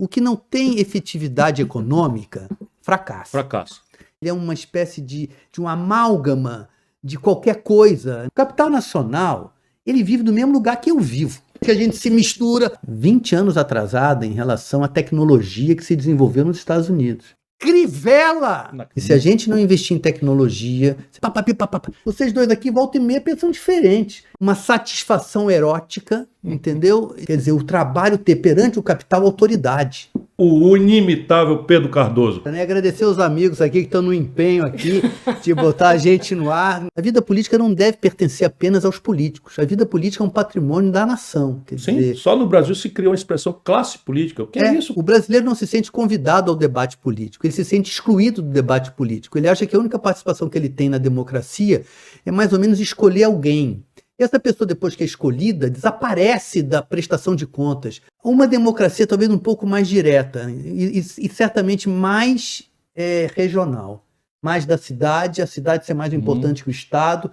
O que não tem efetividade econômica, fracassa. Fracasso. Ele é uma espécie de um amálgama de qualquer coisa. O capital nacional, ele vive do mesmo lugar que eu vivo. Que a gente se mistura 20 anos atrasada em relação à tecnologia que se desenvolveu nos Estados Unidos. Crivela! E se a gente não investir em tecnologia, vocês dois aqui volta e meia pensam diferente. Uma satisfação erótica, entendeu? Quer dizer, o trabalho ter perante o capital autoridade. O inimitável Pedro Cardoso. Também agradecer aos amigos aqui que estão no empenho aqui de botar a gente no ar. A vida política não deve pertencer apenas aos políticos. A vida política é um patrimônio da nação. Quer dizer, Só no Brasil se criou uma expressão classe política. O que é isso? o brasileiro não se sente convidado ao debate político, ele se sente excluído do debate político. Ele acha que a única participação que ele tem na democracia é mais ou menos escolher alguém. E essa pessoa, depois que é escolhida, desaparece da prestação de contas. Uma democracia talvez um pouco mais direta e certamente mais regional. Mais da cidade, a cidade ser mais importante que o Estado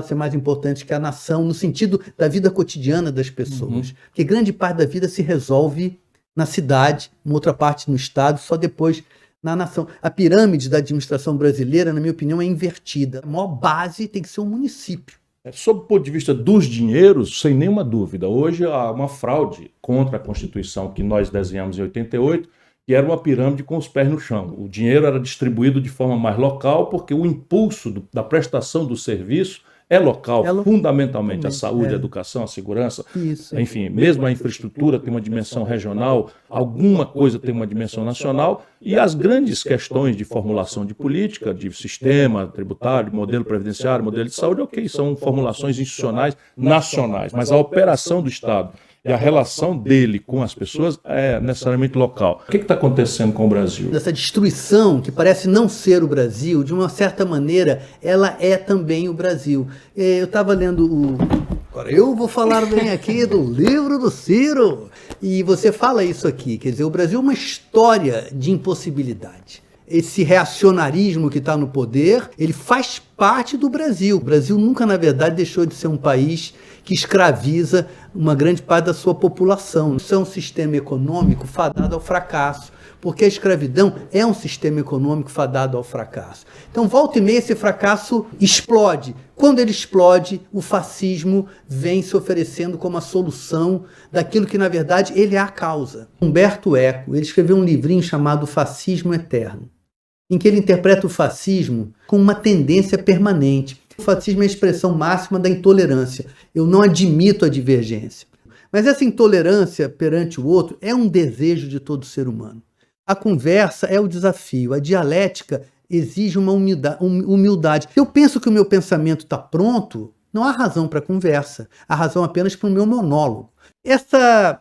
ser mais importante que a nação, no sentido da vida cotidiana das pessoas. Porque grande parte da vida se resolve na cidade, uma outra parte no Estado, só depois na nação. A pirâmide da administração brasileira, na minha opinião, é invertida. A maior base tem que ser um município. Sob o ponto de vista dos dinheiros, sem nenhuma dúvida, hoje há uma fraude contra a Constituição que nós desenhamos em 88, que era uma pirâmide com os pés no chão. O dinheiro era distribuído de forma mais local, porque o impulso da prestação do serviço é local, fundamentalmente a saúde, a educação, a segurança, enfim, mesmo a infraestrutura tem uma dimensão regional, alguma coisa tem uma dimensão nacional, e as grandes questões de formulação de política, de sistema tributário, modelo previdenciário, modelo de saúde, ok, são formulações institucionais nacionais, mas a operação do Estado e a relação dele com as pessoas é necessariamente local. O que está acontecendo com o Brasil? Essa destruição, que parece não ser o Brasil, de uma certa maneira, ela é também o Brasil. Eu estava lendo Agora eu vou falar bem aqui do livro do Ciro. E você fala isso aqui, quer dizer, o Brasil é uma história de impossibilidade. Esse reacionarismo que está no poder, ele faz parte do Brasil. O Brasil nunca, na verdade, deixou de ser um país que escraviza uma grande parte da sua população. Isso é um sistema econômico fadado ao fracasso, porque a escravidão é um sistema econômico fadado ao fracasso. Então, volta e meia, esse fracasso explode. Quando ele explode, o fascismo vem se oferecendo como a solução daquilo que, na verdade, ele é a causa. Humberto Eco, ele escreveu um livrinho chamado Fascismo Eterno, em que ele interpreta o fascismo como uma tendência permanente. O fascismo é a expressão máxima da intolerância. Eu não admito a divergência. Mas essa intolerância perante o outro é um desejo de todo ser humano. A conversa é o desafio, a dialética exige uma humildade. Se eu penso que o meu pensamento está pronto, não há razão para conversa, há razão apenas para o meu monólogo. Essa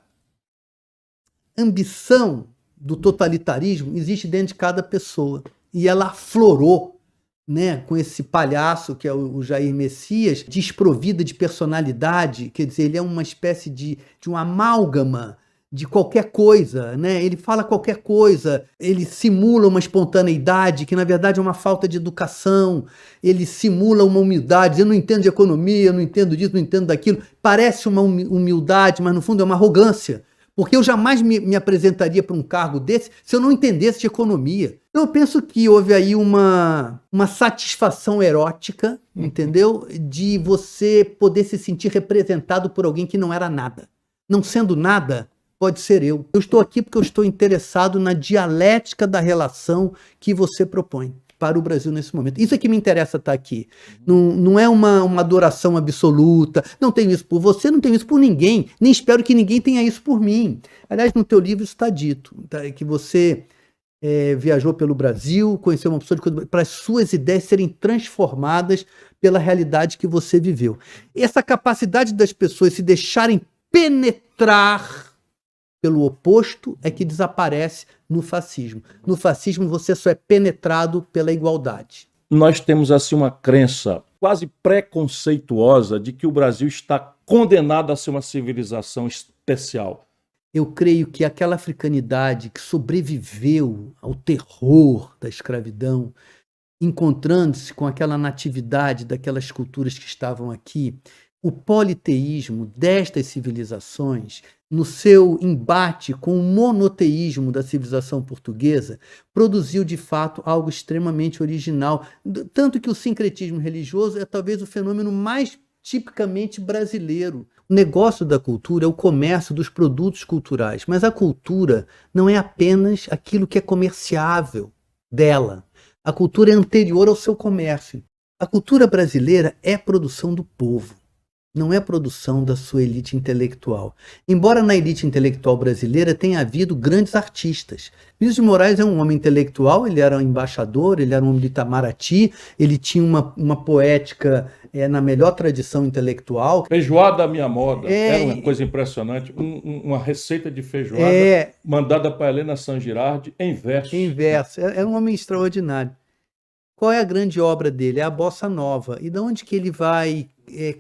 ambição do totalitarismo existe dentro de cada pessoa e ela aflorou, né, com esse palhaço que é o Jair Messias, desprovida de personalidade, quer dizer, ele é uma espécie de um amálgama de qualquer coisa, né? Ele fala qualquer coisa, ele simula uma espontaneidade que na verdade é uma falta de educação, ele simula uma humildade, eu não entendo de economia, eu não entendo disso, não entendo daquilo, parece uma humildade, mas no fundo é uma arrogância, porque eu jamais me apresentaria para um cargo desse se eu não entendesse de economia. Então eu penso que houve aí uma satisfação erótica, entendeu? De você poder se sentir representado por alguém que não era nada. Não sendo nada, pode ser eu. Eu estou aqui porque eu estou interessado na dialética da relação que você propõe para o Brasil nesse momento. Isso é que me interessa estar aqui. Não é uma adoração absoluta. Não tenho isso por você, não tenho isso por ninguém. Nem espero que ninguém tenha isso por mim. Aliás, no teu livro está dito, tá, que você viajou pelo Brasil, conheceu uma pessoa de coisa para as suas ideias serem transformadas pela realidade que você viveu. Essa capacidade das pessoas se deixarem penetrar pelo oposto é que desaparece no fascismo. No fascismo você só é penetrado pela igualdade. Nós temos assim uma crença quase preconceituosa de que o Brasil está condenado a ser uma civilização especial. Eu creio que aquela africanidade que sobreviveu ao terror da escravidão, encontrando-se com aquela natividade daquelas culturas que estavam aqui, o politeísmo destas civilizações, no seu embate com o monoteísmo da civilização portuguesa, produziu de fato algo extremamente original. Tanto que o sincretismo religioso é talvez o fenômeno mais tipicamente brasileiro. O negócio da cultura é o comércio dos produtos culturais, mas a cultura não é apenas aquilo que é comerciável dela. A cultura é anterior ao seu comércio. A cultura brasileira é produção do povo, não é produção da sua elite intelectual. Embora na elite intelectual brasileira tenha havido grandes artistas. Vinícius de Moraes é um homem intelectual, ele era um embaixador, ele era um homem de Itamaraty, ele tinha uma poética na melhor tradição intelectual. Feijoada à minha moda, era uma coisa impressionante, uma receita de feijoada mandada para Helena Sangirardi em verso. Em verso, era um homem extraordinário. Qual é a grande obra dele? É a Bossa Nova. E de onde que ele vai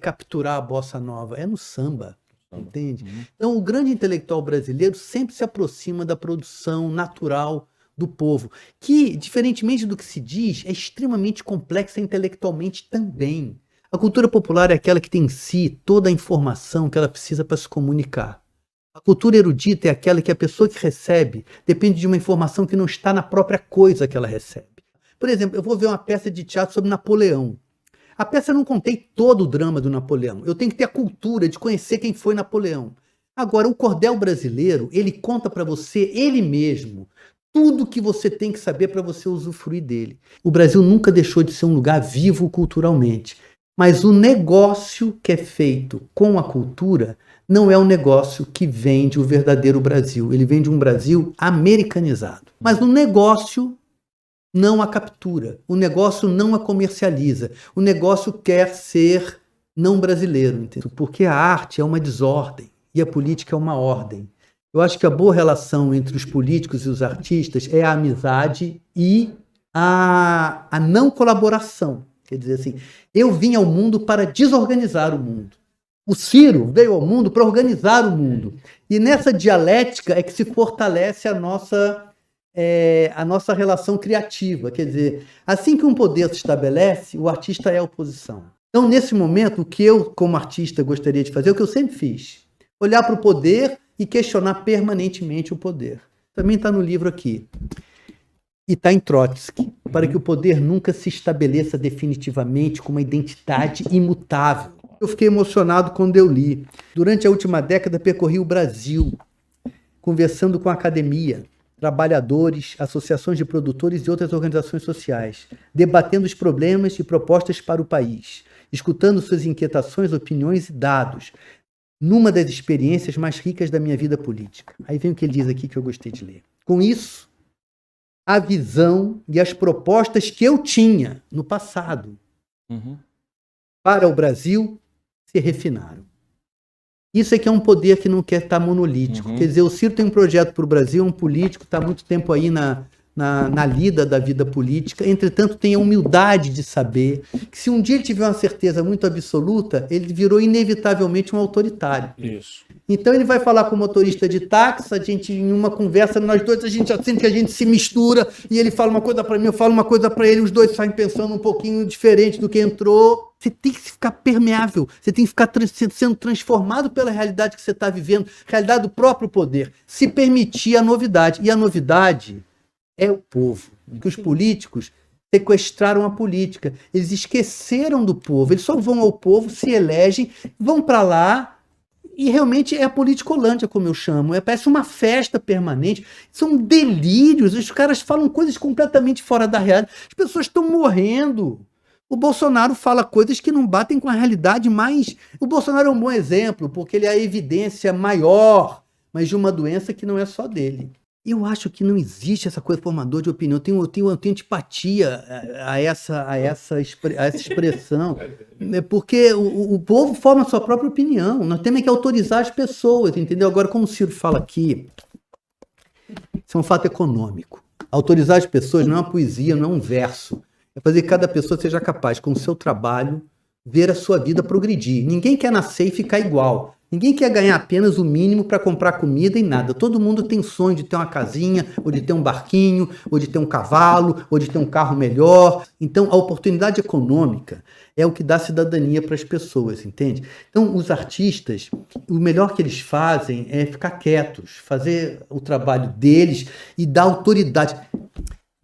capturar a Bossa Nova? É no samba, entende? Então, o grande intelectual brasileiro sempre se aproxima da produção natural do povo, que, diferentemente do que se diz, é extremamente complexa intelectualmente também. A cultura popular é aquela que tem em si toda a informação que ela precisa para se comunicar. A cultura erudita é aquela que a pessoa que recebe depende de uma informação que não está na própria coisa que ela recebe. Por exemplo, eu vou ver uma peça de teatro sobre Napoleão. A peça não contém todo o drama do Napoleão. Eu tenho que ter a cultura de conhecer quem foi Napoleão. Agora, o cordel brasileiro, ele conta para você, ele mesmo, tudo que você tem que saber para você usufruir dele. O Brasil nunca deixou de ser um lugar vivo culturalmente. Mas o negócio que é feito com a cultura não é um negócio que vende o verdadeiro Brasil. Ele vende um Brasil americanizado. Mas o negócio não a captura, o negócio não a comercializa, o negócio quer ser não brasileiro, entendeu? Porque a arte é uma desordem e a política é uma ordem. Eu acho que a boa relação entre os políticos e os artistas é a amizade e a não colaboração. Quer dizer assim, eu vim ao mundo para desorganizar o mundo. O Ciro veio ao mundo para organizar o mundo. E nessa dialética é que se fortalece a nossa relação criativa. Quer dizer, assim que um poder se estabelece, o artista é a oposição. Então, nesse momento, o que eu, como artista, gostaria de fazer, é o que eu sempre fiz. Olhar para o poder e questionar permanentemente o poder. Também está no livro aqui. E está em Trotsky, para que o poder nunca se estabeleça definitivamente com uma identidade imutável. Eu fiquei emocionado quando eu li. Durante a última década, percorri o Brasil, conversando com a academia, trabalhadores, associações de produtores e outras organizações sociais, debatendo os problemas e propostas para o país, escutando suas inquietações, opiniões e dados, numa das experiências mais ricas da minha vida política. Aí vem o que ele diz aqui que eu gostei de ler. Com isso, a visão e as propostas que eu tinha no passado para o Brasil se refinaram. Isso é que é um poder que não quer estar monolítico. Quer dizer, o Ciro tem um projeto para o Brasil, é um político, está há muito tempo aí na lida da vida política, entretanto tem a humildade de saber que se um dia ele tiver uma certeza muito absoluta, ele virou inevitavelmente um autoritário. Isso. Então ele vai falar com o motorista de táxi, a gente em uma conversa, nós dois, a gente já sente que a gente se mistura, e ele fala uma coisa para mim, eu falo uma coisa para ele, os dois saem pensando um pouquinho diferente do que entrou. Você tem que ficar permeável, você tem que ficar sendo transformado pela realidade que você está vivendo, realidade do próprio poder, se permitir a novidade. E a novidade é o povo, que os políticos sequestraram a política, eles esqueceram do povo, eles só vão ao povo, se elegem, vão para lá, e realmente é a politicolândia, como eu chamo, parece uma festa permanente, são delírios, os caras falam coisas completamente fora da realidade, as pessoas estão morrendo. O Bolsonaro fala coisas que não batem com a realidade, mas o Bolsonaro é um bom exemplo, porque ele é a evidência maior, mas de uma doença que não é só dele. Eu acho que não existe essa coisa formador de opinião. Eu tenho antipatia a essa expressão, porque o povo forma a sua própria opinião. Nós temos que autorizar as pessoas, entendeu? Agora, como o Ciro fala aqui, isso é um fato econômico. Autorizar as pessoas não é uma poesia, não é um verso. É fazer que cada pessoa seja capaz, com o seu trabalho, ver a sua vida progredir. Ninguém quer nascer e ficar igual. Ninguém quer ganhar apenas o mínimo para comprar comida e nada. Todo mundo tem sonho de ter uma casinha, ou de ter um barquinho, ou de ter um cavalo, ou de ter um carro melhor. Então, a oportunidade econômica é o que dá cidadania para as pessoas, entende? Então, os artistas, o melhor que eles fazem é ficar quietos, fazer o trabalho deles e dar autoridade.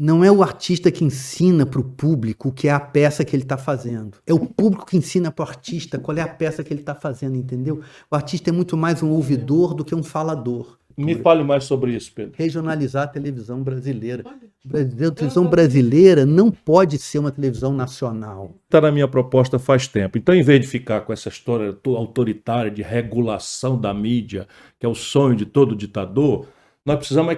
Não é o artista que ensina para o público o que é a peça que ele está fazendo. É o público que ensina para o artista qual é a peça que ele está fazendo, entendeu? O artista é muito mais um ouvidor do que um falador. Me fale mais sobre isso, Pedro. Regionalizar a televisão brasileira. A televisão brasileira não pode ser uma televisão nacional. Está na minha proposta faz tempo. Então, em vez de ficar com essa história autoritária de regulação da mídia, que é o sonho de todo ditador, nós precisamos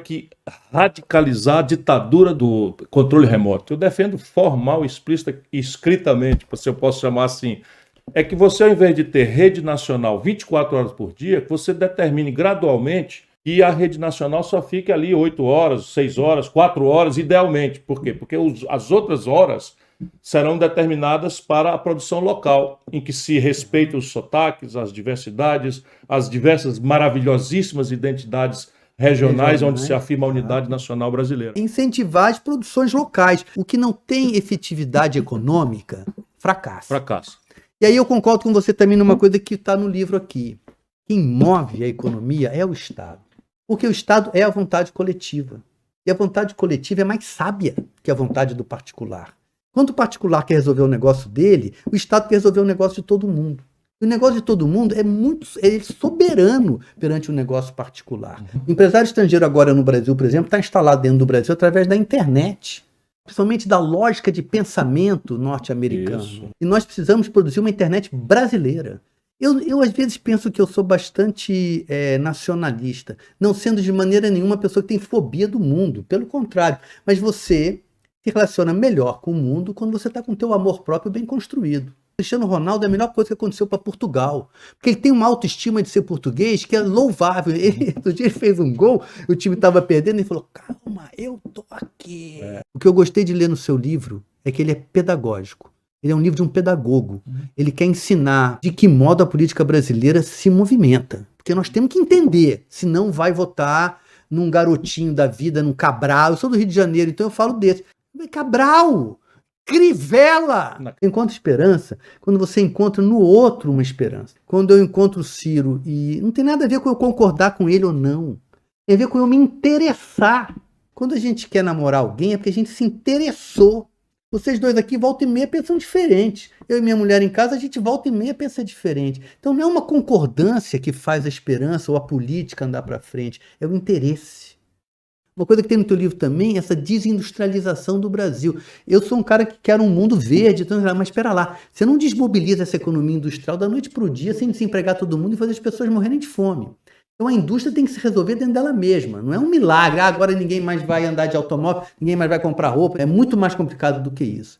radicalizar a ditadura do controle remoto. Eu defendo formal, explícita e escritamente, se eu posso chamar assim, é que você, ao invés de ter rede nacional 24 horas por dia, que você determine gradualmente que a rede nacional só fique ali 8 horas, 6 horas, 4 horas, idealmente. Por quê? Porque as outras horas serão determinadas para a produção local, em que se respeitam os sotaques, as diversidades, as diversas maravilhosíssimas identidades regionais, onde se afirma a unidade nacional brasileira. Incentivar as produções locais. O que não tem efetividade econômica, fracassa. Fracassa. E aí eu concordo com você também numa coisa que está no livro aqui. Quem move a economia é o Estado. Porque o Estado é a vontade coletiva. E a vontade coletiva é mais sábia que a vontade do particular. Quando o particular quer resolver o negócio dele, o Estado quer resolver o negócio de todo mundo. E o negócio de todo mundo é soberano perante o negócio particular. O empresário estrangeiro agora no Brasil, por exemplo, está instalado dentro do Brasil através da internet. Principalmente da lógica de pensamento norte-americano. Isso. E nós precisamos produzir uma internet brasileira. Eu às vezes penso que eu sou bastante nacionalista, não sendo de maneira nenhuma uma pessoa que tem fobia do mundo. Pelo contrário, mas você se relaciona melhor com o mundo quando você está com o teu amor próprio bem construído. Cristiano Ronaldo é a melhor coisa que aconteceu para Portugal. Porque ele tem uma autoestima de ser português que é louvável. Outro dia ele fez um gol, o time estava perdendo e falou, calma, eu tô aqui. O que eu gostei de ler no seu livro é que ele é pedagógico. Ele é um livro de um pedagogo. Ele quer ensinar de que modo a política brasileira se movimenta. Porque nós temos que entender, senão vai votar num garotinho da vida, num Cabral. Eu sou do Rio de Janeiro, então eu falo desse. Cabral! Crivella! Encontra esperança quando você encontra no outro uma esperança. Quando eu encontro o Ciro, e não tem nada a ver com eu concordar com ele ou não. Tem a ver com eu me interessar. Quando a gente quer namorar alguém é porque a gente se interessou. Vocês dois aqui volta e meia pensam diferente. Eu e minha mulher em casa, a gente volta e meia pensa diferente. Então não é uma concordância que faz a esperança ou a política andar para frente. É o interesse. Uma coisa que tem no teu livro também é essa desindustrialização do Brasil. Eu sou um cara que quer um mundo verde, então, mas espera lá, você não desmobiliza essa economia industrial da noite para o dia sem desempregar todo mundo e fazer as pessoas morrerem de fome. Então a indústria tem que se resolver dentro dela mesma. Não é um milagre, agora ninguém mais vai andar de automóvel, ninguém mais vai comprar roupa. É muito mais complicado do que isso.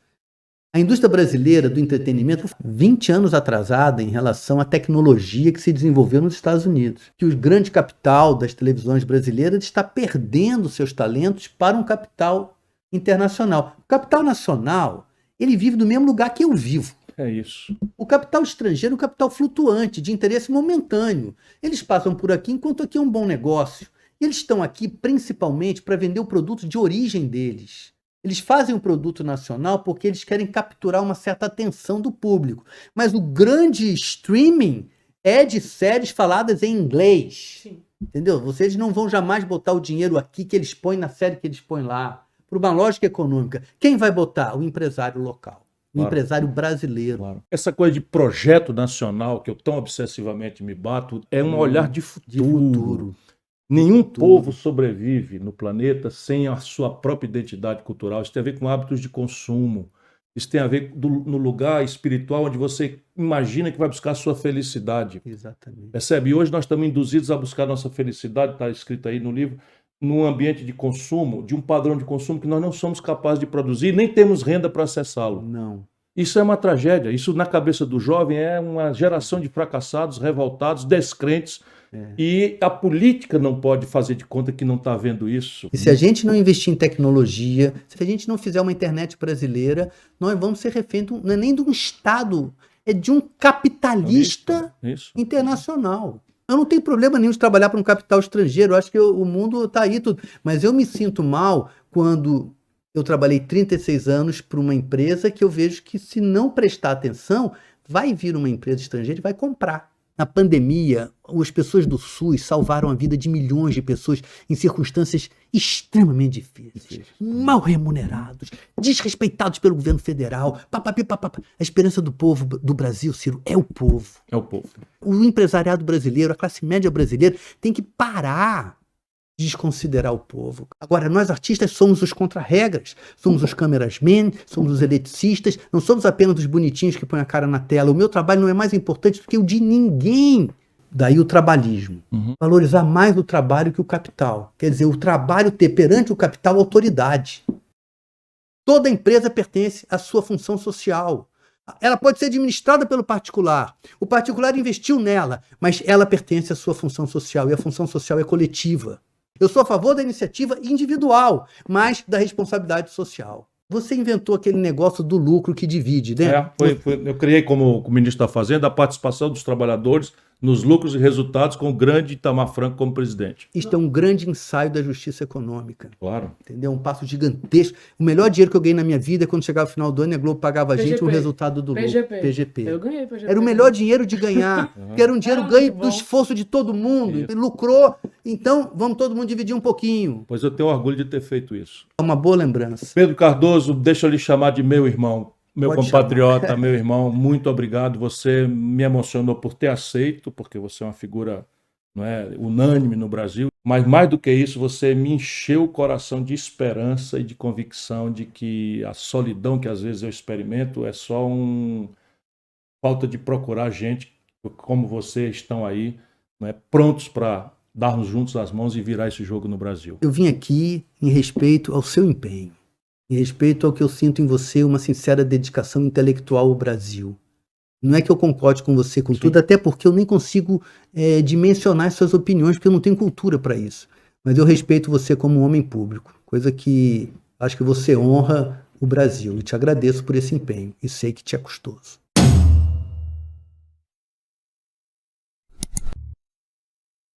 A indústria brasileira do entretenimento foi 20 anos atrasada em relação à tecnologia que se desenvolveu nos Estados Unidos. Que o grande capital das televisões brasileiras está perdendo seus talentos para um capital internacional. O capital nacional, ele vive no mesmo lugar que eu vivo. É isso. O capital estrangeiro é um capital flutuante, de interesse momentâneo. Eles passam por aqui enquanto aqui é um bom negócio. E eles estão aqui principalmente para vender o produto de origem deles. Eles fazem um produto nacional porque eles querem capturar uma certa atenção do público. Mas o grande streaming é de séries faladas em inglês. Sim. Entendeu? Vocês não vão jamais botar o dinheiro aqui que eles põem na série que eles põem lá. Por uma lógica econômica. Quem vai botar? O empresário local. O empresário brasileiro. Claro. Essa coisa de projeto nacional que eu tão obsessivamente me bato é um olhar de futuro. Nenhum povo sobrevive no planeta sem a sua própria identidade cultural. Isso tem a ver com hábitos de consumo. Isso tem a ver no lugar espiritual onde você imagina que vai buscar a sua felicidade. Exatamente. Percebe? E hoje nós estamos induzidos a buscar a nossa felicidade, está escrito aí no livro, num ambiente de consumo, de um padrão de consumo que nós não somos capazes de produzir, nem temos renda para acessá-lo. Não. Isso é uma tragédia. Isso, na cabeça do jovem, é uma geração de fracassados, revoltados, descrentes. E a política não pode fazer de conta que não está vendo isso. E se a gente não investir em tecnologia, se a gente não fizer uma internet brasileira, nós vamos ser refém, não é nem de um Estado é de um capitalista Isso. internacional. Eu não tenho problema nenhum de trabalhar para um capital estrangeiro, eu acho que o mundo está aí tudo. Mas eu me sinto mal quando eu trabalhei 36 anos para uma empresa que eu vejo que, se não prestar atenção, vai vir uma empresa estrangeira e vai comprar. Na pandemia, as pessoas do SUS salvaram a vida de milhões de pessoas em circunstâncias extremamente difíceis, mal remunerados, desrespeitados pelo governo federal. A esperança do povo do Brasil, Ciro, é o povo. É o povo. O empresariado brasileiro, a classe média brasileira, tem que parar de desconsiderar o povo. Agora, nós artistas somos os contra-regras, somos os cameramen, somos os eletricistas, não somos apenas os bonitinhos que põem a cara na tela. O meu trabalho não é mais importante do que o de ninguém. Daí o trabalhismo. Valorizar mais o trabalho que o capital. Quer dizer, o trabalho ter perante o capital autoridade. Toda empresa pertence à sua função social. Ela pode ser administrada pelo particular. O particular investiu nela, mas ela pertence à sua função social, e a função social é coletiva. Eu sou a favor da iniciativa individual, mas da responsabilidade social. Você inventou aquele negócio do lucro que divide, né? Eu criei, como ministro da Fazenda, a participação dos trabalhadores nos lucros e resultados, com o grande Itamar Franco como presidente. Isto é um grande ensaio da justiça econômica. Claro. Entendeu? Um passo gigantesco. O melhor dinheiro que eu ganhei na minha vida é quando chegava o final do ano e a Globo pagava a gente o resultado do lucro. PGP. Eu ganhei PGP. Era o melhor dinheiro de ganhar, porque era um dinheiro ganho do esforço de todo mundo. Isso. Lucrou, então vamos todo mundo dividir um pouquinho. Pois eu tenho orgulho de ter feito isso. É uma boa lembrança. Pedro Cardoso, deixa eu lhe chamar de meu irmão, meu Pode compatriota, chamar. meu irmão, muito obrigado. Você me emocionou por ter aceito, porque você é uma figura, não é, unânime no Brasil. Mas mais do que isso, você me encheu o coração de esperança e de convicção de que a solidão que às vezes eu experimento é só falta de procurar gente como vocês estão aí, não é, prontos para darmos juntos as mãos e virar esse jogo no Brasil. Eu vim aqui em respeito ao seu empenho, em respeito ao que eu sinto em você, uma sincera dedicação intelectual ao Brasil. Não é que eu concorde com você com tudo, até porque eu nem consigo dimensionar as suas opiniões, porque eu não tenho cultura para isso. Mas eu respeito você como um homem público, coisa que acho que você honra o Brasil. E te agradeço por esse empenho, e sei que te é custoso.